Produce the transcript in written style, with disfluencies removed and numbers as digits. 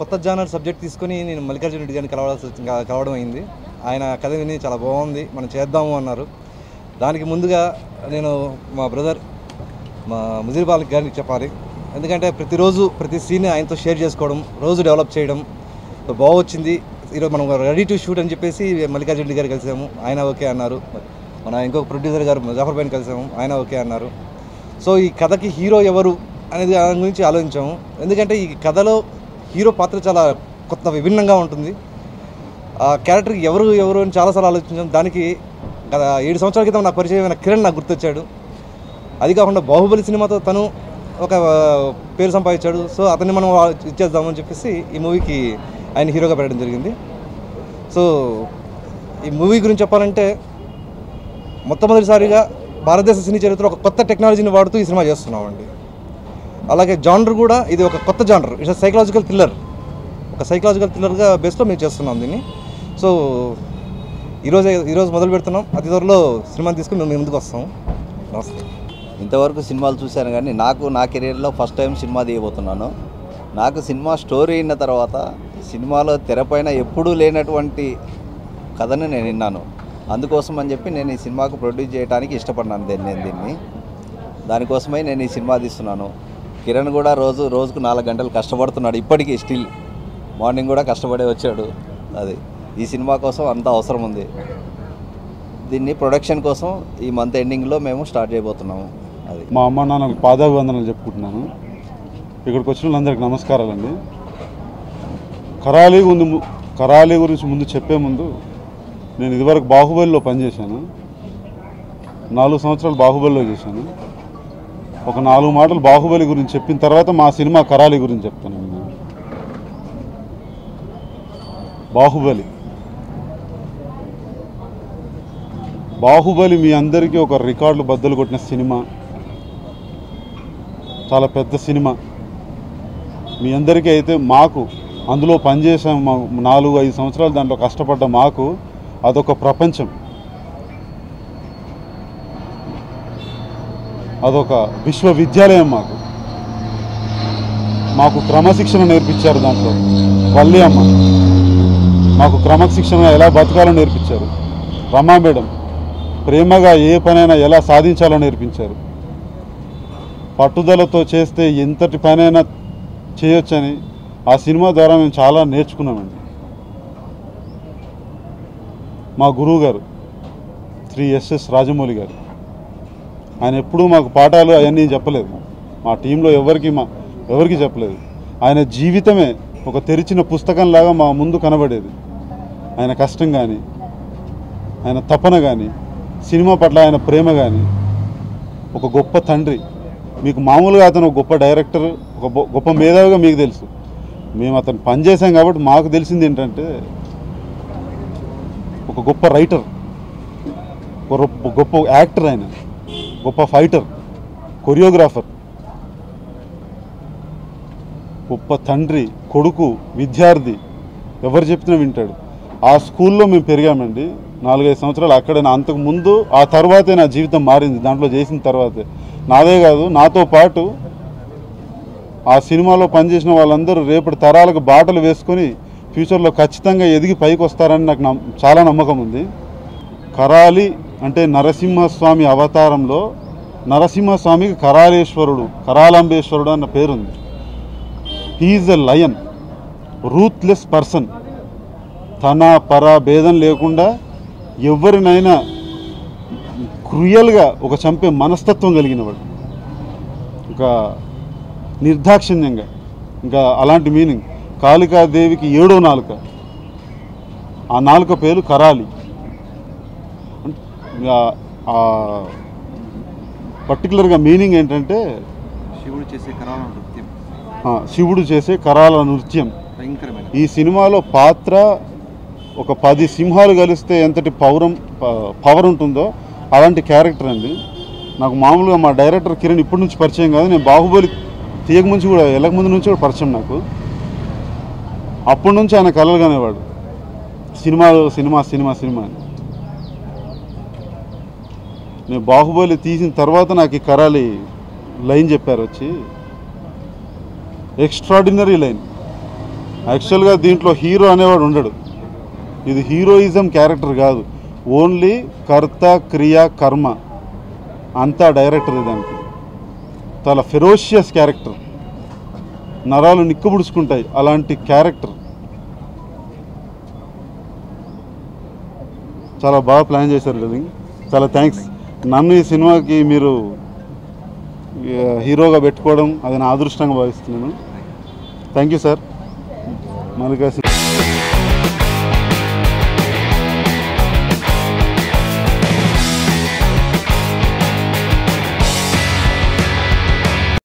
కొత్త genre subject తీసుకొని నేను మల్లికార్జున రెడ్డి గారిని కలవడం అయింది. ఆయన కథ విని చాలా బాగుంది, మనం చేద్దాము అన్నారు. దానికి ముందుగా నేను మా బ్రదర్ మా ముజీర్ బాలక్ గారికి చెప్పాలి. ఎందుకంటే ప్రతిరోజు ప్రతి సీన్ ఆయనతో షేర్ చేసుకోవడం, రోజు డెవలప్ చేయడం బాగొచ్చింది. ఈరోజు మనం రెడీ టు షూట్ అని చెప్పేసి మల్లికార్జున రెడ్డి గారు కలిసాము, ఆయన ఓకే అన్నారు. మన ఇంకొక ప్రొడ్యూసర్ గారు జాఫర్ భాయ్ని కలిసాము, ఆయన ఓకే అన్నారు. సో ఈ కథకి హీరో ఎవరు అనేది దాని గురించి ఆలోచించాము. ఎందుకంటే ఈ కథలో హీరో పాత్ర చాలా కొత్త విభిన్నంగా ఉంటుంది. ఆ క్యారెక్టర్కి ఎవరు అని చాలాసార్లు ఆలోచించాం. దానికి గత 7 సంవత్సరాల క్రితం నాకు పరిచయమైన కిరణ్ నాకు గుర్తొచ్చాడు. అది కాకుండా బాహుబలి సినిమాతో తను ఒక పేరు సంపాదించాడు. సో అతన్ని మనం ఇచ్చేద్దామని చెప్పేసి ఈ మూవీకి ఆయన హీరోగా పెట్టడం జరిగింది. సో ఈ మూవీ గురించి చెప్పాలంటే మొట్టమొదటిసారిగా భారతదేశ సినీ చరిత్ర ఒక కొత్త టెక్నాలజీని వాడుతూ ఈ సినిమా చేస్తున్నామండి. అలాగే జానర్ కూడా ఇది ఒక కొత్త జానర్, ఇట్స్ సైకలాజికల్ థ్రిల్లర్. ఒక సైకలాజికల్ థ్రిల్లర్గా బేస్లో మేము చేస్తున్నాం దీన్ని. సో ఈరోజు మొదలు పెడుతున్నాం. అతి త్వరలో సినిమాని తీసుకుని మేము ముందుకు వస్తాము. నమస్తే. ఇంతవరకు సినిమాలు చూశాను కానీ నా కెరీర్లో ఫస్ట్ టైం సినిమా తీయబోతున్నాను. నాకు సినిమా స్టోరీ అయిన తర్వాత సినిమాలో తెరపైన ఎప్పుడూ లేనటువంటి కథను నేను విన్నాను. అందుకోసం అని చెప్పి నేను ఈ సినిమాకు ప్రొడ్యూస్ చేయడానికి ఇష్టపడినాను. దీన్ని దానికోసమే నేను ఈ సినిమా తీస్తున్నాను. కిరణ్ కూడా రోజుకు 4 గంటలు కష్టపడుతున్నాడు. ఇప్పటికీ స్టిల్ మార్నింగ్ కూడా కష్టపడే వచ్చాడు. అది ఈ సినిమా కోసం అంత అవసరం ఉంది. దీన్ని ప్రొడక్షన్ కోసం ఈ మంత్ ఎండింగ్లో మేము స్టార్ట్ చేయబోతున్నాము. అది మా అమ్మ నాన్నకు పాదాభివందనలు చెప్పుకుంటున్నాను. ఇక్కడికి వచ్చిన వాళ్ళందరికీ నమస్కారాలండి. కరాళీ గురించి ముందు చెప్పే ముందు నేను ఇదివరకు బాహుబలిలో పనిచేశాను. 4 సంవత్సరాలు బాహుబలిలో చేశాను. ఒక 4 మాటలు బాహుబలి గురించి చెప్పిన తర్వాత మా సినిమా కరాళీ గురించి చెప్తాను. బాహుబలి మీ అందరికీ ఒక రికార్డులు బద్దలు కొట్టిన సినిమా, చాలా పెద్ద సినిమా. మీ అందరికీ అయితే మాకు అందులో పనిచేసాం, 4-5 సంవత్సరాలు దాంట్లో కష్టపడ్డ మాకు అదొక ప్రపంచం, అదొక విశ్వవిద్యాలయం. మాకు క్రమశిక్షణ నేర్పించారు. దాంట్లో వల్లి అమ్మ మాకు క్రమశిక్షణ ఎలా బతకాలో నేర్పించారు. రమా మేడం ప్రేమగా ఏ పనైనా ఎలా సాధించాలో నేర్పించారు. పట్టుదలతో చేస్తే ఎంతటి పనైనా చేయొచ్చని ఆ సినిమా ద్వారా మేము చాలా నేర్చుకున్నామండి. మా గురువు గారు శ్రీ ఎస్ఎస్ రాజమౌళి గారు, ఆయన ఎప్పుడూ మాకు పాఠాలు అవన్నీ చెప్పలేదు. మా టీంలో ఎవరికి చెప్పలేదు. ఆయన జీవితమే ఒక తెరిచిన పుస్తకంలాగా మా ముందు కనబడేది. ఆయన కష్టం కానీ, ఆయన తపన కానీ, సినిమా పట్ల ఆయన ప్రేమ కానీ, ఒక గొప్ప తండ్రి. మీకు మామూలుగా అతను ఒక గొప్ప డైరెక్టర్, ఒక గొప్ప మేధావిగా మీకు తెలుసు. మేము అతను పనిచేసాం కాబట్టి మాకు తెలిసింది ఏంటంటే ఒక గొప్ప రైటర్, గొప్ప యాక్టర్, ఆయన గొప్ప ఫైటర్, కొరియోగ్రాఫర్, గొప్ప తండ్రి, కొడుకు, విద్యార్థి, ఎవరు చెప్పినా వింటాడు. ఆ స్కూల్లో మేము పెరిగామండి 4-5 సంవత్సరాలు అక్కడే. అంతకు ముందు ఆ తర్వాతే నా జీవితం మారింది. దాంట్లో చేసిన తర్వాతే నాదే కాదు, నాతో పాటు ఆ సినిమాలో పనిచేసిన వాళ్ళందరూ రేపటి తరాలకు బాటలు వేసుకొని ఫ్యూచర్లో ఖచ్చితంగా ఎదిగి పైకి వస్తారని నాకు చాలా నమ్మకం ఉంది. కరాళి అంటే నరసింహస్వామి అవతారంలో నరసింహస్వామికి కరాళేశ్వరుడు, కరాళంబేశ్వరుడు అన్న పేరుంది. He is a lion, ruthless person. తన పర భేదం లేకుండా ఎవరినైనా క్రూయల్గా ఒక చంపే మనస్తత్వం కలిగినవాడు, ఇంకా నిర్దాక్షిణ్యంగా. ఇంకా అలాంటి మీనింగ్. కాళికాదేవికి 7వ నాలుక, ఆ నాలుక పేరు కరాళి. పర్టికులర్గా మీనింగ్ ఏంటంటే శివుడు చేసే కరాల నృత్యం. ఈ సినిమాలో పాత్ర ఒక 10 సింహాలు కలిస్తే ఎంతటి పవర్ ఉంటుందో అలాంటి క్యారెక్టర్ అండి. నాకు మామూలుగా మా డైరెక్టర్ కిరణ్ ఇప్పటి నుంచి పరిచయం కాదు, నేను బాహుబలి తీయకముందు కూడా వెళ్ళకముందు నుంచి కూడా పరిచయం నాకు. అప్పటి నుంచి ఆయన కలలు కానివాడు సినిమా అని. నేను బాహుబలి తీసిన తర్వాత నాకు ఈ కరాలి లైన్ చెప్పారు వచ్చి, ఎక్స్ట్రాడినరీ లైన్. యాక్చువల్గా దీంట్లో హీరో అనేవాడు ఉండడు. ఇది హీరోయిజం క్యారెక్టర్ కాదు, ఓన్లీ కర్త క్రియ కర్మ అంతా డైరెక్టర్. దానికి చాలా ఫెరోషియస్ క్యారెక్టర్, నరాలు నిక్కుబుడుచుకుంటాయి అలాంటి క్యారెక్టర్. చాలా బాగా ప్లాన్ చేశారు డబ్బింగ్. చాలా థ్యాంక్స్. నన్ను ఈ సినిమాకి మీరు హీరోగా పెట్టుకోవడం అది నా అదృష్టంగా భావిస్తున్నాను. Thank you sir. మల్లికా